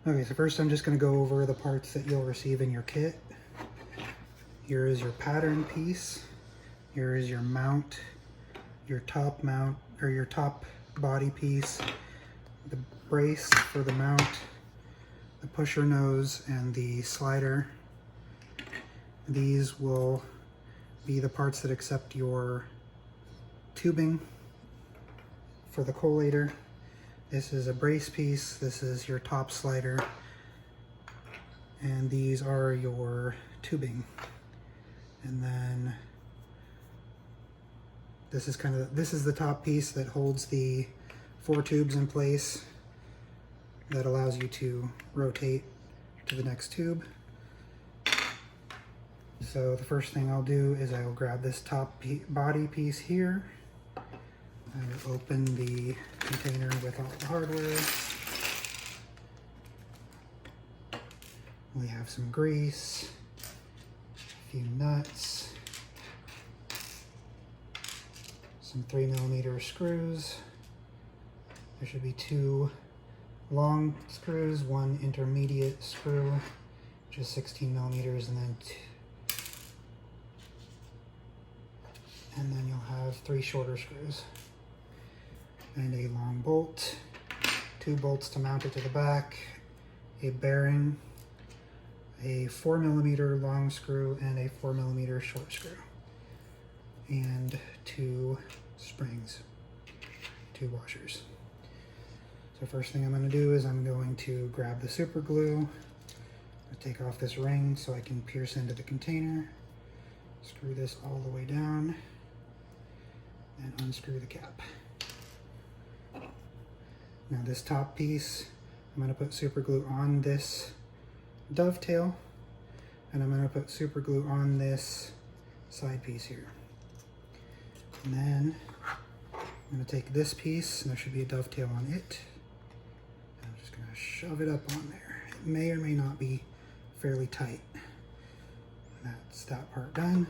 Okay, so first I'm just going to go over the parts that you'll receive in your kit. Here is your pattern piece. Here is your mount, your top mount, or your top body piece, the brace for the mount, the pusher nose, and the slider. These will be the parts that accept your tubing for the collator. This is a brace piece, this is your top slider, and these are your tubing. And then this is the top piece that holds the 4 tubes in place, that allows you to rotate to the next tube. So the first thing I'll do is I will grab this top body piece here. I will open the container with all the hardware. We have some grease, a few nuts, some 3mm screws. There should be 2 long screws, 1 intermediate screw, which is 16mm, and then you'll have 3 shorter screws and a long bolt, 2 bolts to mount it to the back, a bearing, a 4mm long screw and a 4mm short screw, and 2 springs, 2 washers. So first thing I'm going to do is I'm going to grab the super glue, take off this ring so I can pierce into the container, screw this all the way down, and unscrew the cap. Now this top piece, I'm going to put super glue on this dovetail, and I'm going to put super glue on this side piece here. And then I'm going to take this piece, and there should be a dovetail on it. I'm just going to shove it up on there. It may or may not be fairly tight. That's that part done.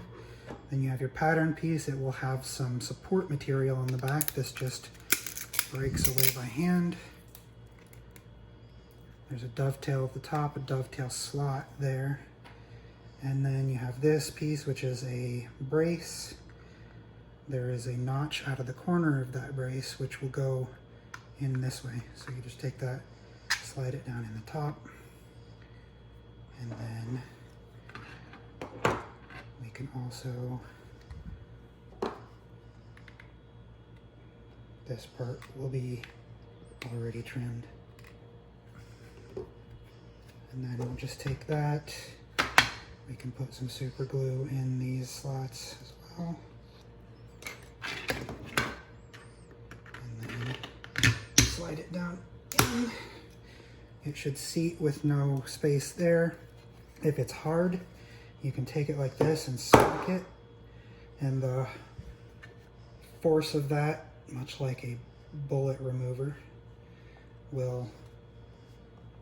Then you have your pattern piece. It will have some support material on the back. This just breaks away by hand. There's a dovetail at the top, a dovetail slot there. And then you have this piece, which is a brace. There is a notch out of the corner of that brace, which will go in this way. So you just take that, slide it down in the top, and then we can also, this part will be already trimmed. And then we'll just take that, we can put some super glue in these slots as well. And then slide it down in. It should seat with no space there. If it's hard, you can take it like this and smack it, and the force of that, much like a bullet remover, will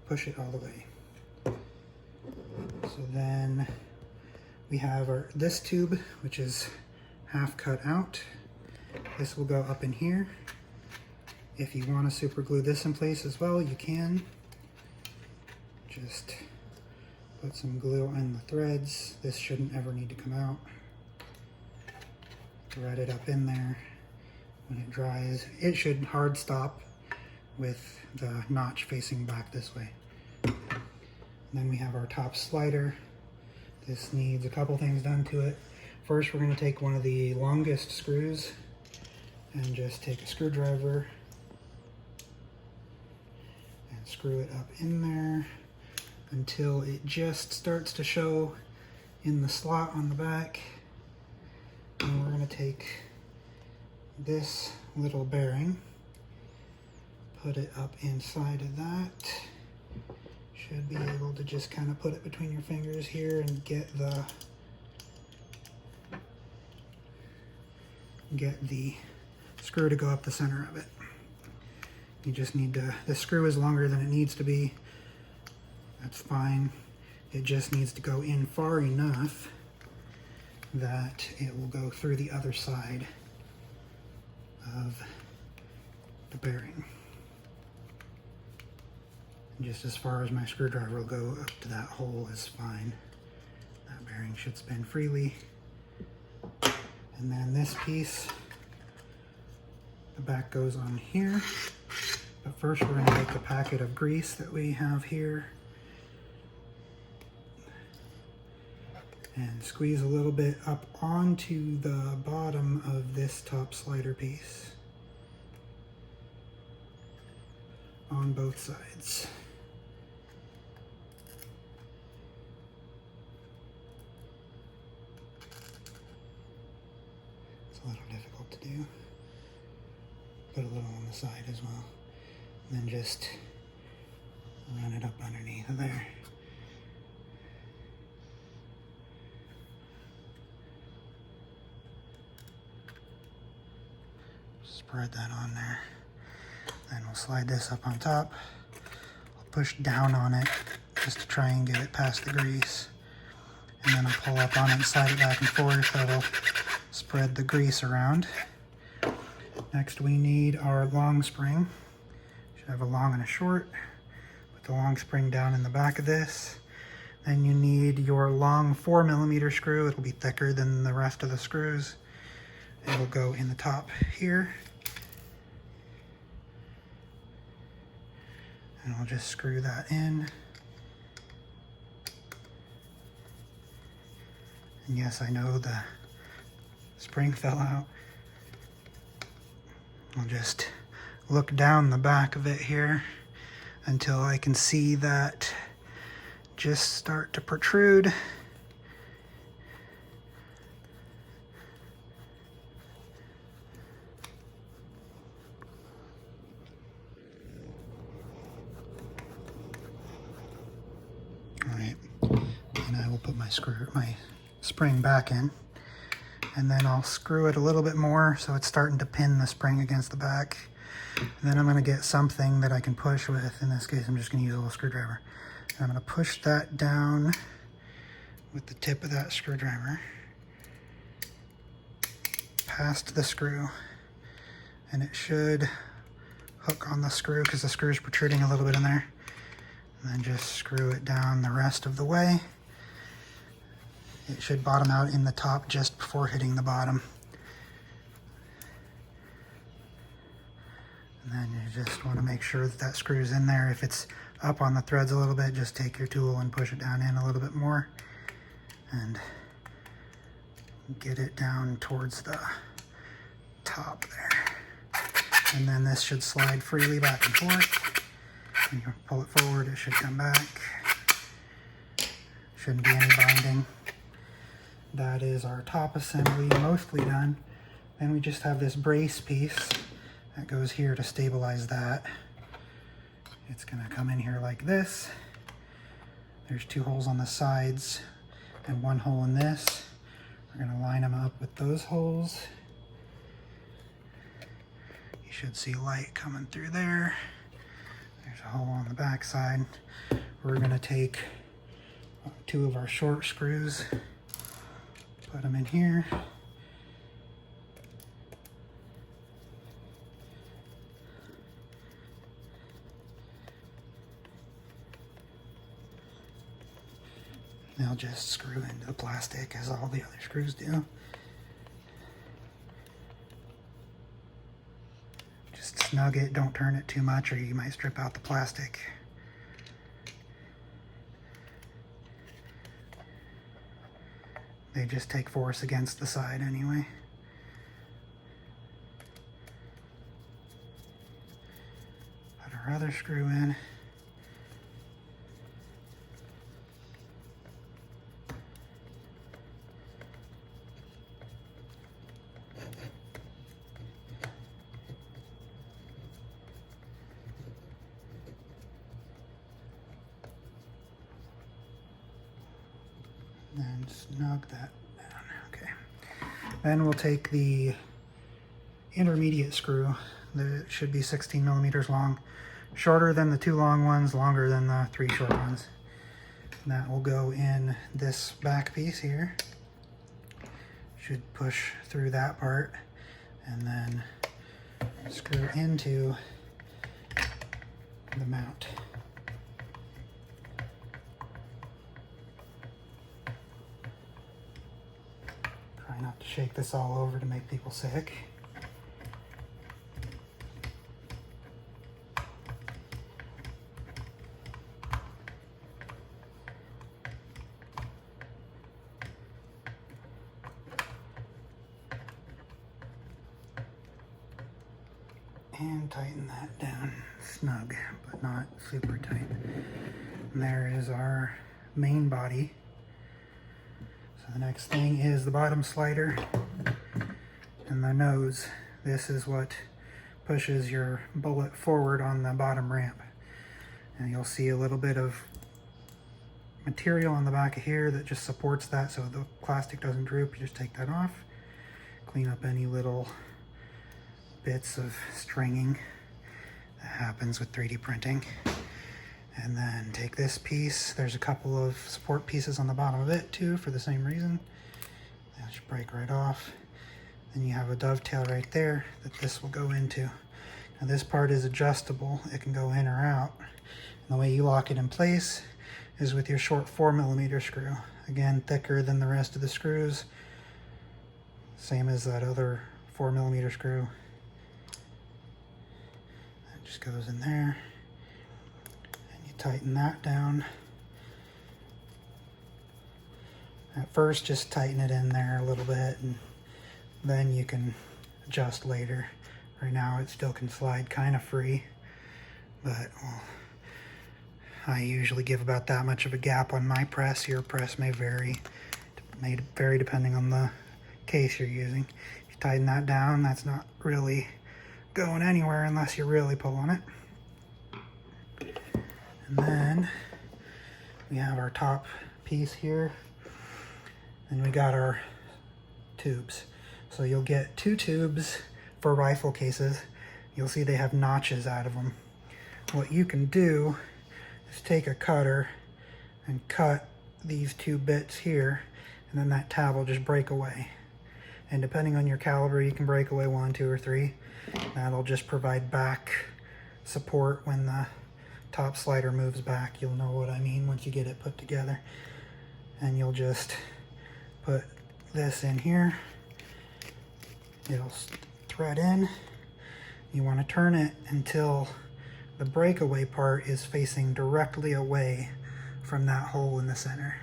push it all the way. So then we have this tube, which is half cut out. This will go up in here. If you want to super glue this in place as well, you can. Just put some glue on the threads. This shouldn't ever need to come out. Thread it up in there. When it dries, it should hard stop with the notch facing back this way. And then we have our top slider. This needs a couple things done to it. First, we're going to take one of the longest screws and just take a screwdriver and screw it up in there until it just starts to show in the slot on the back. And we're going to take this little bearing, put it up inside of that. Should be able to just kind of put it between your fingers here and get the screw to go up the center of it. You just need to, the screw is longer than it needs to be. That's fine. It just needs to go in far enough that it will go through the other side of the bearing. Just as far as my screwdriver will go, up to that hole is fine. That bearing should spin freely. And then this piece, the back goes on here. But first we're going to take the packet of grease that we have here and squeeze a little bit up onto the bottom of this top slider piece on both sides. It's a little difficult to do. Put a little on the side as well. And then just run it up underneath there. Spread that on there. Then we'll slide this up on top. I'll push down on it just to try and get it past the grease. And then I'll pull up on it and slide it back and forth. That'll spread the grease around. Next we need our long spring. Should have a long and a short. Put the long spring down in the back of this. Then you need your long 4mm screw. It'll be thicker than the rest of the screws. It'll go in the top here. And I'll just screw that in. And yes, I know the spring fell out. I'll just look down the back of it here until I can see that just start to protrude. Alright, and I will put my spring back in, and then I'll screw it a little bit more so it's starting to pin the spring against the back. And then I'm going to get something that I can push with. In this case, I'm just going to use a little screwdriver. And I'm going to push that down with the tip of that screwdriver past the screw, and it should hook on the screw because the screw is protruding a little bit in there. And then just screw it down the rest of the way. It should bottom out in the top just before hitting the bottom. And then you just want to make sure that that screw's in there. If it's up on the threads a little bit, just take your tool and push it down in a little bit more and get it down towards the top there. And then this should slide freely back and forth. When you pull it forward, it should come back. Shouldn't be any binding. That is our top assembly mostly done. Then we just have this brace piece that goes here to stabilize that. It's gonna come in here like this. There's 2 holes on the sides and 1 hole in this. We're gonna line them up with those holes. You should see light coming through there. There's a hole on the back side. We're gonna take 2 of our short screws, put them in here. They'll just screw into the plastic as all the other screws do. Just snug it, don't turn it too much or you might strip out the plastic. They just take force against the side anyway. Put our other screw in. And snug that down. Okay. Then we'll take the intermediate screw that should be 16mm long, shorter than the 2 long ones, longer than the 3 short ones. And that will go in this back piece here. Should push through that part and then screw into the mount. shake this all over to make people sick. And tighten that down snug, but not super tight. And there is our main body. So the next thing is the bottom slider and the nose. This is what pushes your bullet forward on the bottom ramp. And you'll see a little bit of material on the back of here that just supports that so the plastic doesn't droop. You just take that off, clean up any little bits of stringing that happens with 3D printing, and then take this piece. There's a couple of support pieces on the bottom of it too for the same reason. That should break right off. Then you have a dovetail right there that this will go into. Now this part is adjustable. It can go in or out. And the way you lock it in place is with your short 4mm screw. Again, thicker than the rest of the screws. Same as that other 4mm screw. Just goes in there, and you tighten that down. At first, just tighten it in there a little bit, and then you can adjust later. Right now, it still can slide kind of free, but well, I usually give about that much of a gap on my press. Your press may vary depending on the case you're using. If you tighten that down, that's not really going anywhere unless you really pull on it. And then we have our top piece here, and we got our tubes. So you'll get 2 tubes for rifle cases. You'll see they have notches out of them. What you can do is take a cutter and cut these 2 bits here, and then that tab will just break away. And depending on your caliber, you can break away 1, 2, or 3. That'll just provide back support when the top slider moves back. You'll know what I mean once you get it put together. And you'll just put this in here. It'll thread in. You want to turn it until the breakaway part is facing directly away from that hole in the center.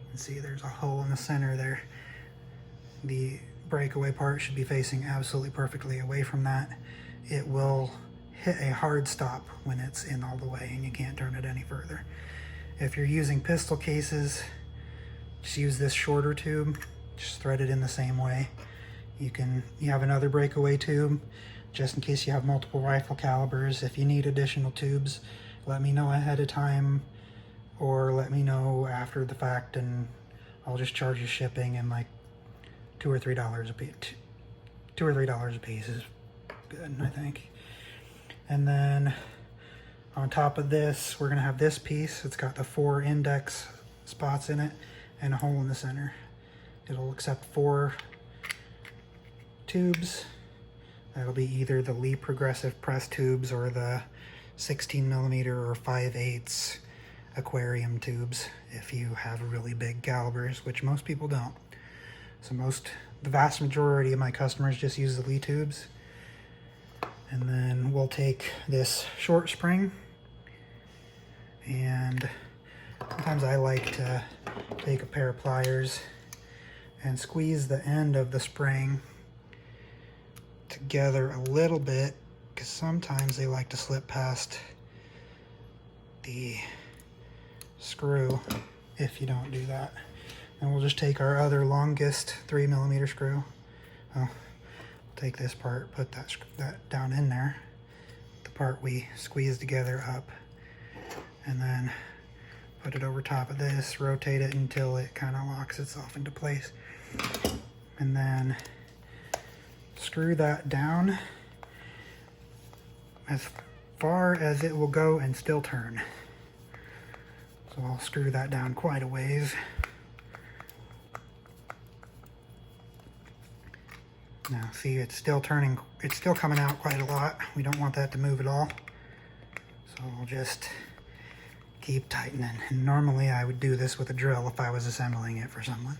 You can see there's a hole in the center there. The breakaway part should be facing absolutely perfectly away from that. It will hit a hard stop when it's in all the way and you can't turn it any further. If you're using pistol cases, just use this shorter tube, just thread it in the same way. You have another breakaway tube just in case you have multiple rifle calibers. If you need additional tubes, let me know ahead of time or let me know after the fact, and I'll just charge you shipping and like $2 or $3 a piece. $2 or $3 a piece is good, I think. And then on top of this, we're gonna have this piece. It's got the 4 index spots in it and a hole in the center. It'll accept 4 tubes. That'll be either the Lee Progressive press tubes or the 16mm or 5/8 aquarium tubes if you have really big calibers, which most people don't. So the vast majority of my customers just use the Lee tubes. And then we'll take this short spring, and sometimes I like to take a pair of pliers and squeeze the end of the spring together a little bit, because sometimes they like to slip past the screw if you don't do that. And we'll just take our other longest 3mm screw. We'll take this part, put that down in there, the part we squeeze together up, and then put it over top of this, rotate it until it kind of locks itself into place. And then screw that down as far as it will go and still turn. So I'll screw that down quite a ways. Now see, it's still turning, it's still coming out quite a lot. We don't want that to move at all. So we'll just keep tightening. And normally I would do this with a drill if I was assembling it for someone.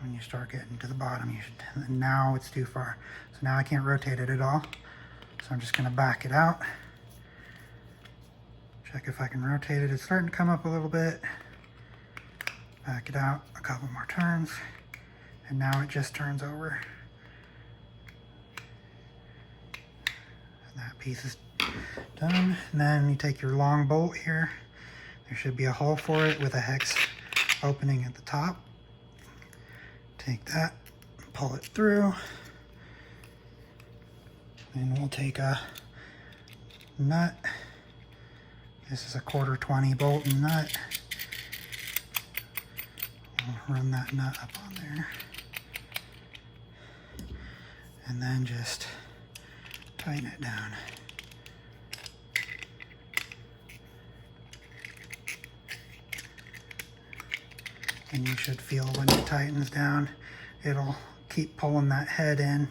when you start getting to the bottom, you should, and now it's too far. So now I can't rotate it at all. So I'm just gonna back it out. Check if I can rotate it. It's starting to come up a little bit. Back it out a couple more turns. And now it just turns over. And that piece is done. And then you take your long bolt here. There should be a hole for it with a hex opening at the top. Take that, pull it through. And we'll take a nut. This is a 1/4 bolt and nut. We'll run that nut up on there. And then just tighten it down. And you should feel when it tightens down, it'll keep pulling that head in.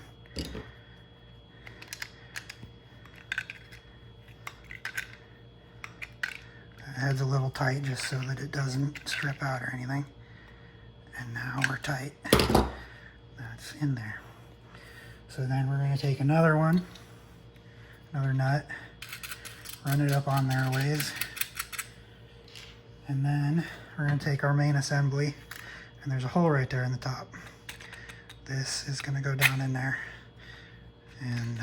That head's a little tight just so that it doesn't strip out or anything. And now we're tight. That's in there. So then we're going to take another one, another nut, run it up on there a ways. And then we're going to take our main assembly, and there's a hole right there in the top. This is going to go down in there, and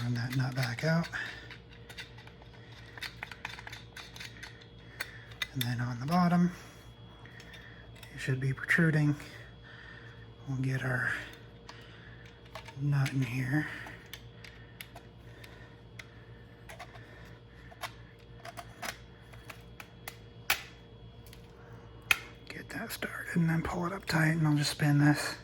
run that nut back out. And then on the bottom, it should be protruding. We'll get our nut in here. Get that started and then pull it up tight, and I'll just spin this.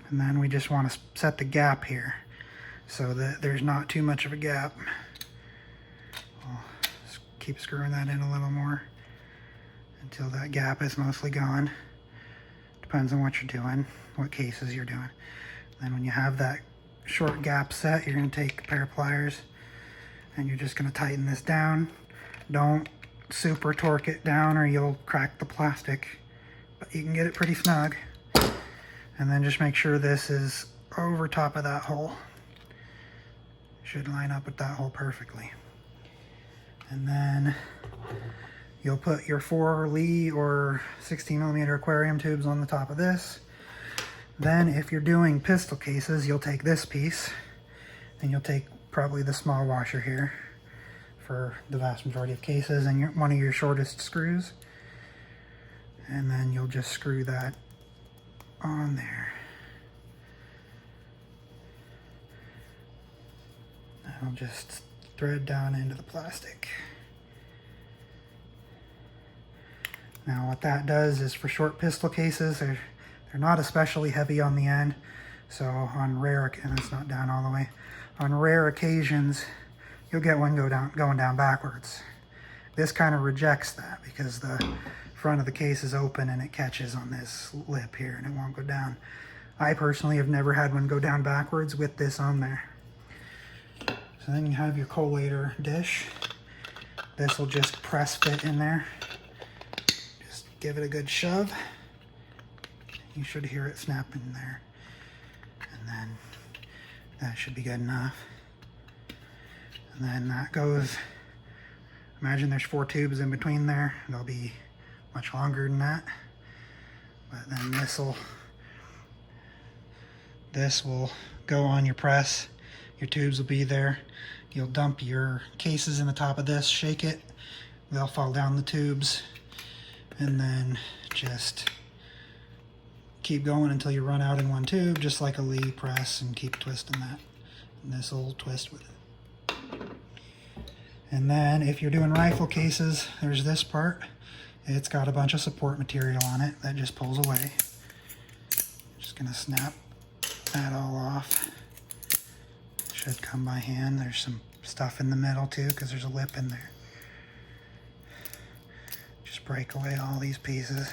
And then we just want to set the gap here so that there's not too much of a gap. I'll just keep screwing that in a little more until that gap is mostly gone. Depends on what you're doing, what cases you're doing. Then when you have that short gap set, you're going to take a pair of pliers and you're just going to tighten this down. Don't super torque it down or you'll crack the plastic, but you can get it pretty snug. And then just make sure this is over top of that hole. Should line up with that hole perfectly. And then you'll put your 4 Lee or 16mm aquarium tubes on the top of this. Then if you're doing pistol cases, you'll take this piece and you'll take probably the small washer here for the vast majority of cases and one of your shortest screws. And then you'll just screw that on there. I'll just thread down into the plastic. Now what that does is for short pistol cases, they're not especially heavy on the end, so on rare, and it's not down all the way, on rare occasions you'll get one going down backwards. This kind of rejects that because the front of the case is open and it catches on this lip here and it won't go down. I personally have never had one go down backwards with this on there. So then you have your collator dish. This will just press fit in there. Just give it a good shove. You should hear it snap in there. And then that should be good enough. And then that goes, imagine there's 4 tubes in between there. They'll be much longer than that. But then this will go on your press. Your tubes will be there. You'll dump your cases in the top of this, shake it. They'll fall down the tubes. And then just keep going until you run out in one tube, just like a Lee press, and keep twisting that. And this will twist with it. And then if you're doing rifle cases, there's this part. It's got a bunch of support material on it that just pulls away. Just gonna snap that all off. Should come by hand. There's some stuff in the middle too because there's a lip in there. Just break away all these pieces.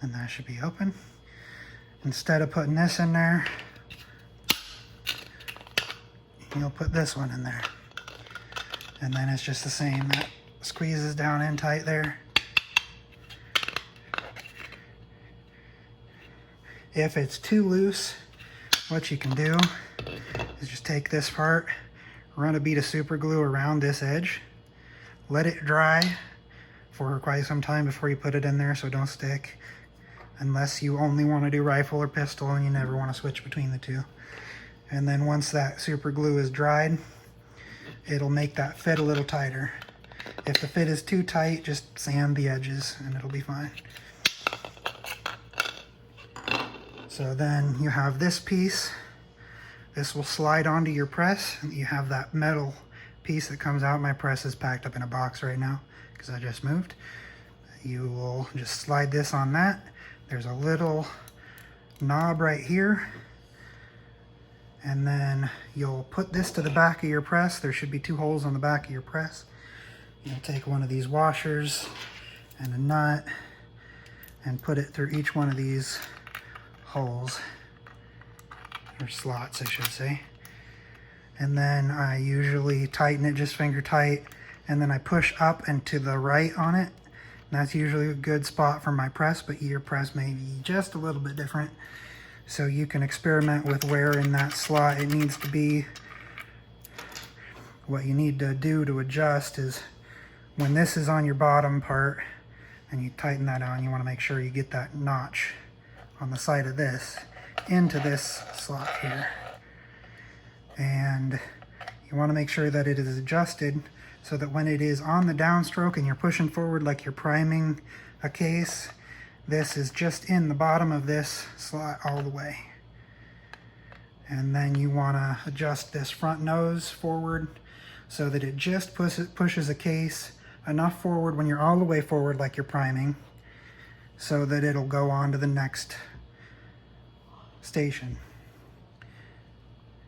and that should be open. Instead of putting this in there, you'll put this one in there. And then it's just the same. That squeezes down in tight there. If it's too loose, what you can do is just take this part, run a bead of super glue around this edge, let it dry for quite some time before you put it in there so it don't stick, unless you only want to do rifle or pistol and you never want to switch between the two. And then once that super glue is dried, it'll make that fit a little tighter. If the fit is too tight, just sand the edges and it'll be fine. So then you have this piece. This will slide onto your press. You have that metal piece that comes out. My press is packed up in a box right now because I just moved. You will just slide this on that. There's a little knob right here. And then you'll put this to the back of your press. There should be 2 holes on the back of your press. You'll take one of these washers and a nut and put it through each one of these holes, or slots I should say. And then I usually tighten it just finger tight, and then I push up and to the right on it. And that's usually a good spot for my press, but your press may be just a little bit different. So you can experiment with where in that slot it needs to be. What you need to do to adjust is when this is on your bottom part and you tighten that on, you want to make sure you get that notch on the side of this into this slot here. And you want to make sure that it is adjusted so that when it is on the downstroke and you're pushing forward like you're priming a case, this is just in the bottom of this slot all the way. And then you want to adjust this front nose forward so that it just pushes a case enough forward when you're all the way forward like you're priming, so that it'll go on to the next station.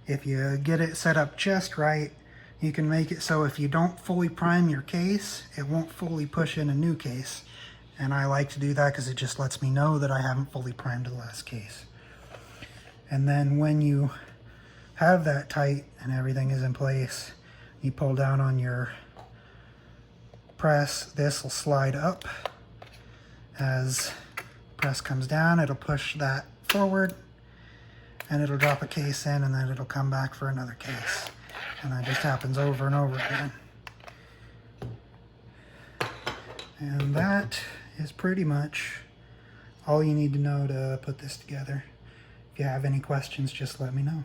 If you get it set up just right, you can make it so if you don't fully prime your case, it won't fully push in a new case. And I like to do that because it just lets me know that I haven't fully primed the last case. And then when you have that tight and everything is in place, you pull down on your press. This will slide up. As press comes down, it'll push that forward and it'll drop a case in, and then it'll come back for another case. And that just happens over and over again. And that is pretty much all you need to know to put this together. If you have any questions, just let me know.